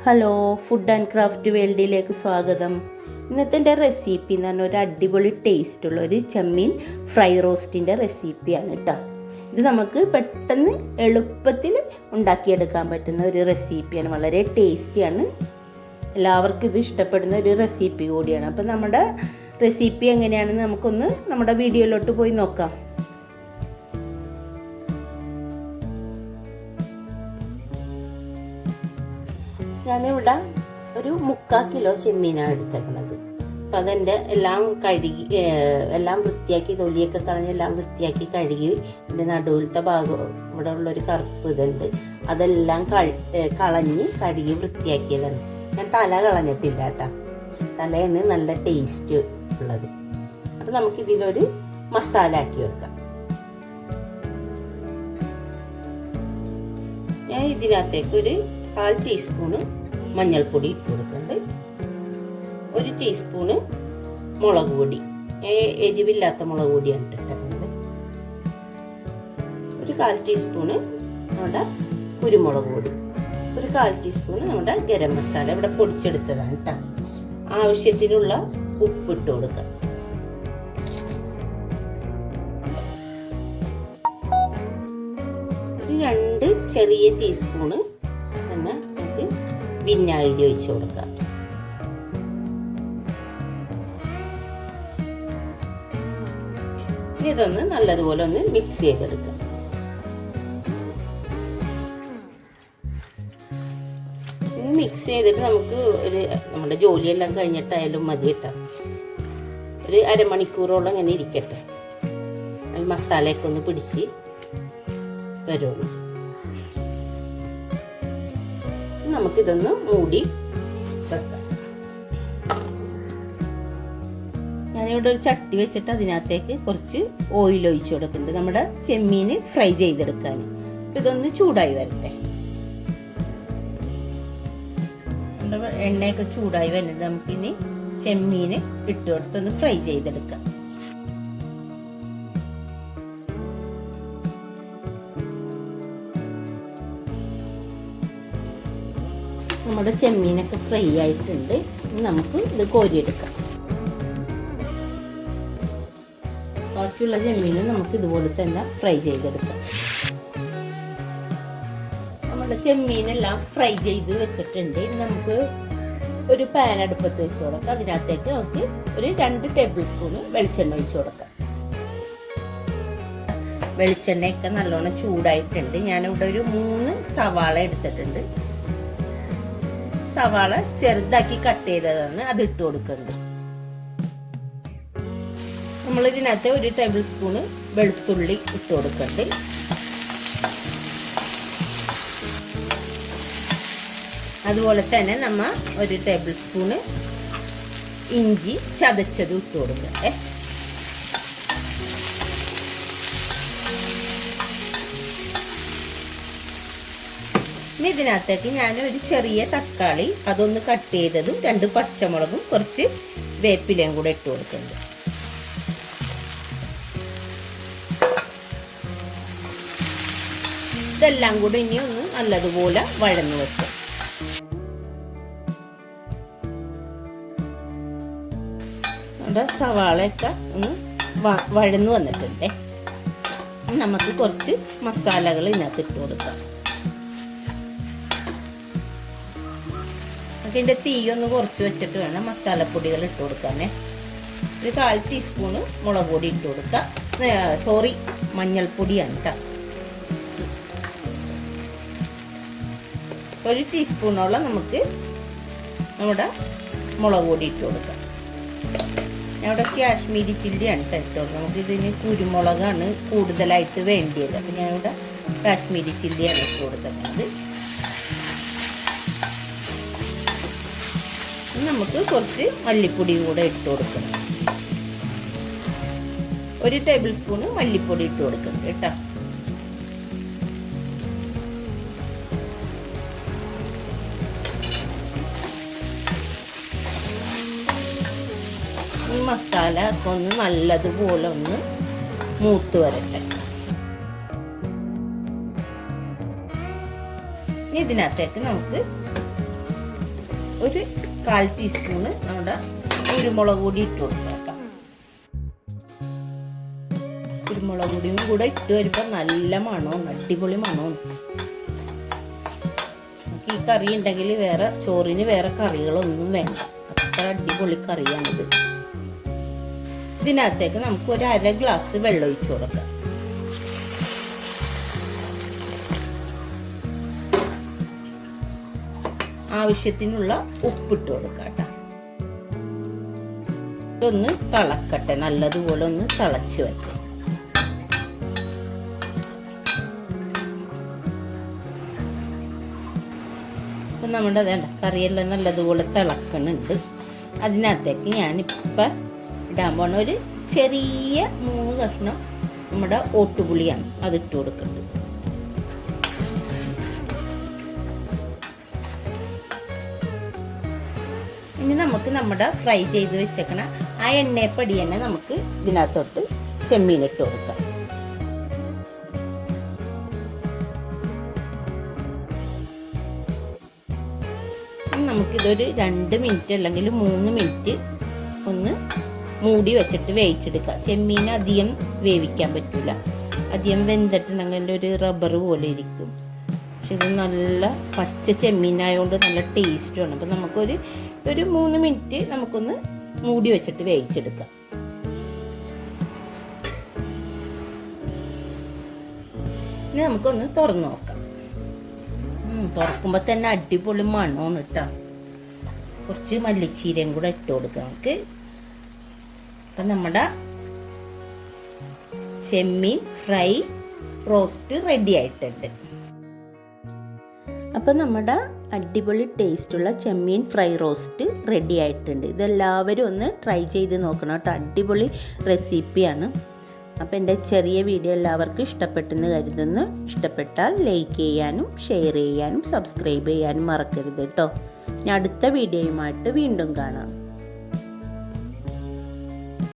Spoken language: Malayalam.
ഹലോ, ഫുഡ് ആൻഡ് ക്രാഫ്റ്റ് വേൾഡിലേക്ക് സ്വാഗതം. ഇന്നത്തെ എൻ്റെ റെസിപ്പി എന്ന് പറഞ്ഞാൽ ഒരു അടിപൊളി ടേസ്റ്റുള്ള ഒരു ചെമ്മീൻ ഫ്രൈ റോസ്റ്റിൻ്റെ റെസിപ്പിയാണ് കേട്ടോ. ഇത് നമുക്ക് പെട്ടെന്ന് എളുപ്പത്തിൽ ഉണ്ടാക്കിയെടുക്കാൻ പറ്റുന്ന ഒരു റെസിപ്പിയാണ്. വളരെ ടേസ്റ്റിയാണ്. എല്ലാവർക്കും ഇത് ഇഷ്ടപ്പെടുന്ന ഒരു റെസിപ്പി കൂടിയാണ്. അപ്പം നമ്മുടെ റെസിപ്പി എങ്ങനെയാണെന്ന് നമുക്കൊന്ന് നമ്മുടെ വീഡിയോയിലോട്ട് പോയി നോക്കാം. ഞാനിവിടെ ഒരു 3/4 കിലോ ചെമ്മീനാണ് എടുത്തേക്കണത്. അപ്പം അതെൻ്റെ എല്ലാം കഴുകി എല്ലാം വൃത്തിയാക്കി, തൊലിയൊക്കെ കളഞ്ഞ് എല്ലാം വൃത്തിയാക്കി കഴുകി. എൻ്റെ നടുവിലത്തെ ഭാഗം ഇവിടെ ഉള്ളൊരു കറുപ്പ് ഇതുണ്ട്, അതെല്ലാം കളഞ്ഞ് കഴുകി വൃത്തിയാക്കിയതാണ്. ഞാൻ തല കളഞ്ഞിട്ടില്ല കേട്ടോ. തലയാണ് നല്ല ടേസ്റ്റ് ഉള്ളത്. അപ്പം നമുക്കിതിലൊരു മസാല ആക്കി വെക്കാം. ഞാൻ ഇതിനകത്തേക്ക് ഒരു 1/4 ടീസ്പൂണ് മഞ്ഞൾപ്പൊടി ഇട്ട് കൊടുക്കുന്നുണ്ട്. 1 ടീസ്പൂണ് മുളക് പൊടി, എരിവില്ലാത്ത മുളക് പൊടിയാണ് ഇട്ടിട്ടുള്ളത്. ഒരു 1/4 ടീസ്പൂണ് നമ്മുടെ കുരുമുളക് പൊടി, ഒരു 1/4 ടീസ്പൂണ് നമ്മുടെ ഗരം മസാല ഇവിടെ പൊടിച്ചെടുത്തതാണ് കേട്ടോ. ആവശ്യത്തിനുള്ള ഉപ്പ് ഇട്ട് കൊടുക്കാം. ഒരു 2 ചെറിയ ടീസ്പൂണ് തന്നെ നമുക്ക് വിനാഗിരി ഒഴിച്ച് കൊടുക്കാം. ഇതൊന്ന് നല്ലതുപോലെ ഒന്ന് മിക്സ് ചെയ്തെടുക്കാം. ഇത് മിക്സ് ചെയ്തിട്ട് നമുക്ക് നമ്മുടെ ജോലിയെല്ലാം കഴിഞ്ഞിട്ടായാലും മതി കേട്ടോ. ഒരു അരമണിക്കൂറോളം ഇങ്ങനെ ഇരിക്കട്ടെ, അത് മസാലയൊക്കെ ഒന്ന് പിടിച്ച് വരുള്ളൂ. നമുക്കിതൊന്ന് മൂടി വെക്കാം. ഞാനിവിടെ ഒരു ചട്ടി വെച്ചിട്ട് അതിനകത്തേക്ക് കുറച്ച് ഓയിൽ ഒഴിച്ചു കൊടുക്കുന്നുണ്ട്, നമ്മുടെ ചെമ്മീന് ഫ്രൈ ചെയ്തെടുക്കാൻ. ഇതൊന്ന് ചൂടായി വരട്ടെ. എണ്ണയൊക്കെ ചൂടായി വരുന്നുണ്ട്. നമുക്കിനി ചെമ്മീന് ഇട്ട് കൊടുത്തൊന്ന് ഫ്രൈ ചെയ്തെടുക്കാം. നമ്മുടെ ചെമ്മീനൊക്കെ ഫ്രൈ ആയിട്ടുണ്ട്. ഇനി നമുക്ക് ഇത് കോരിയെടുക്കാം. ബാക്കിയുള്ള ചെമ്മീനും നമുക്ക് ഇതുപോലെ തന്നെ ഫ്രൈ ചെയ്തെടുക്കാം. നമ്മുടെ ചെമ്മീനെല്ലാം ഫ്രൈ ചെയ്ത് വെച്ചിട്ടുണ്ട്. ഇനി നമുക്ക് ഒരു പാൻ അടുപ്പത്ത് വെച്ച് കൊടുക്കാം. അതിനകത്തേക്ക് നമുക്ക് ഒരു 2 ടേബിൾ സ്പൂണ് വെളിച്ചെണ്ണ ഒഴിച്ച് കൊടുക്കാം. വെളിച്ചെണ്ണയൊക്കെ നല്ലോണം ചൂടായിട്ടുണ്ട്. ഞാനിവിടെ ഒരു 3 സവാള എടുത്തിട്ടുണ്ട്. സവാള ചെറുതാക്കി കട്ട് ചെയ്തതാണ്, അത് ഇട്ട് കൊടുക്കുന്നത്. നമ്മൾ ഇതിനകത്ത് 1 ടേബിൾ സ്പൂണ് വെളുത്തുള്ളി ഇട്ട് കൊടുക്കുന്നുണ്ട്. അതുപോലെ തന്നെ നമ്മ 1 ടേബിൾ സ്പൂണ് ഇഞ്ചി ചതച്ചത് ഇട്ട് കൊടുക്കട്ടെ. ഇനി ഇതിനകത്തേക്ക് ഞാൻ ഒരു ചെറിയ തക്കാളി അതൊന്ന് കട്ട് ചെയ്തതും 2 പച്ചമുളകും കുറച്ച് വേപ്പിലയും കൂടെ ഇട്ട് കൊടുക്കുന്നുണ്ട്. ഇതെല്ലാം കൂടെ ഇനി ഒന്ന് നല്ലതുപോലെ വഴന്നു വെക്കും. നമ്മുടെ സവാളയൊക്കെ ഒന്ന് വഴന്നു വന്നിട്ടുണ്ടേ. നമുക്ക് കുറച്ച് മസാലകൾ ഇതിനകത്ത് ഇട്ട് കൊടുക്കാം. ഇതിൻ്റെ തീയൊന്ന് കുറച്ച് വെച്ചിട്ട് വേണം മസാലപ്പൊടികൾ ഇട്ട് കൊടുക്കാനേ. ഒരു 1/4 ടീസ്പൂണ് മുളക് പൊടി ഇട്ട് കൊടുക്കാം. മഞ്ഞൾപ്പൊടിയാണ് കേട്ടോ. 1 ടീസ്പൂണോളം നമുക്ക് നമ്മുടെ മുളക് പൊടി ഇട്ട് കൊടുക്കാം. ഇവിടെ കാശ്മീരി ചില്ലിയാണ് കേട്ടോ. നമുക്കിതിന് കുരുമുളകാണ് കൂടുതലായിട്ട് വേണ്ടിയത്. അപ്പം ഞാനിവിടെ കാശ്മീരി ചില്ലിയാണ് ഇട്ട് കൊടുക്കുന്നത്. നമുക്ക് കുറച്ച് മല്ലിപ്പൊടി കൂടെ ഇട്ട് കൊടുക്കണം. 1 ടേബിൾ സ്പൂണ് മല്ലിപ്പൊടി ഇട്ട് കൊടുക്കണം കേട്ടോ. ഈ മസാല ഒക്കെ ഒന്ന് നല്ലതുപോലെ ഒന്ന് മൂത്ത് വരട്ടെ. ഇനി ഇതിനകത്തേക്ക് നമുക്ക് ഒരു 1/4 ടീസ്പൂണ് നമ്മുടെ കുരുമുളക് പൊടി ഇട്ട് കൊടുക്കാം കേട്ടോ. കുരുമുളക് പൊടിയും കൂടെ ഇട്ട് വരുമ്പോൾ നല്ല മണവും അടിപൊളി മണവും. നമുക്ക് ഈ കറി ഉണ്ടെങ്കിൽ വേറെ ചോറിന് വേറെ കറികളൊന്നും വേണ്ട, അത്ര അടിപൊളി കറിയാണിത്. ഇതിനകത്തേക്ക് നമുക്ക് ഒരു 1/2 ഗ്ലാസ് വെള്ളം ഒഴിച്ചു കൊടുക്കാം. ആവശ്യത്തിനുള്ള ഉപ്പിട്ട് കൊടുക്കാം കേട്ടോ. ഇതൊന്ന് തിളക്കട്ടെ, നല്ലതുപോലെ ഒന്ന് തിളച്ച് വരട്ടെ. അപ്പം നമ്മുടെ കറിയെല്ലാം നല്ലതുപോലെ തിളക്കുന്നുണ്ട്. അതിനകത്തേക്ക് ഞാനിപ്പം ഇടാൻ പോണ ഒരു ചെറിയ 3 കഷ്ണം നമ്മുടെ ഓട്ടുപുളിയാണ്, അതിട്ട് കൊടുക്കുന്നുണ്ട്. ഇനി നമുക്ക് നമ്മുടെ ഫ്രൈ ചെയ്ത് വെച്ചേക്കണ ആ എണ്ണയപ്പടി തന്നെ നമുക്ക് ഇതിനകത്തോട്ട് ചെമ്മീനിട്ട് കൊടുക്കാം. നമുക്കിതൊരു 2 മിനിറ്റ് അല്ലെങ്കിൽ 3 മിനിറ്റ് ഒന്ന് മൂടി വെച്ചിട്ട് വേവിച്ചെടുക്കാം. ചെമ്മീൻ അധികം വേവിക്കാൻ പറ്റില്ല, അധികം വെന്തിട്ടുണ്ടെങ്കിൽ ഒരു റബ്ബർ പോലെ ഇരിക്കും. പക്ഷെ ഇത് നല്ല പച്ച ചെമ്മീനായതുകൊണ്ട് നല്ല ടേസ്റ്റുമാണ്. അപ്പം നമുക്കൊരു 3 മിനിറ്റ് നമുക്കൊന്ന് മൂടി വെച്ചിട്ട് വേവിച്ചെടുക്കാം. ഇനി നമുക്കൊന്ന് തുറന്നു നോക്കാം. തുറക്കുമ്പോൾ തന്നെ അടിപൊളി മണമാണ് കേട്ടോ. കുറച്ച് മല്ലിച്ചീരയും കൂടെ ഇട്ട് കൊടുക്കാം നമുക്ക്. അപ്പം നമ്മുടെ ചെമ്മീൻ ഫ്രൈ റോസ്റ്റ് റെഡി ആയിട്ടുണ്ട്. അപ്പം നമ്മുടെ അടിപൊളി ടേസ്റ്റുള്ള ചെമ്മീൻ ഫ്രൈ റോസ്റ്റ് റെഡി ആയിട്ടുണ്ട്. ഇതെല്ലാവരും ഒന്ന് ട്രൈ ചെയ്ത് നോക്കണം കേട്ടോ, അടിപൊളി റെസിപ്പിയാണ്. അപ്പോൾ എൻ്റെ ചെറിയ വീഡിയോ എല്ലാവർക്കും ഇഷ്ടപ്പെട്ടെന്ന് കരുതുന്നു. ഇഷ്ടപ്പെട്ടാൽ ലൈക്ക് ചെയ്യാനും ഷെയർ ചെയ്യാനും സബ്സ്ക്രൈബ് ചെയ്യാനും മറക്കരുത് കേട്ടോ. ഞാൻ അടുത്ത വീഡിയോയുമായിട്ട് വീണ്ടും കാണാം.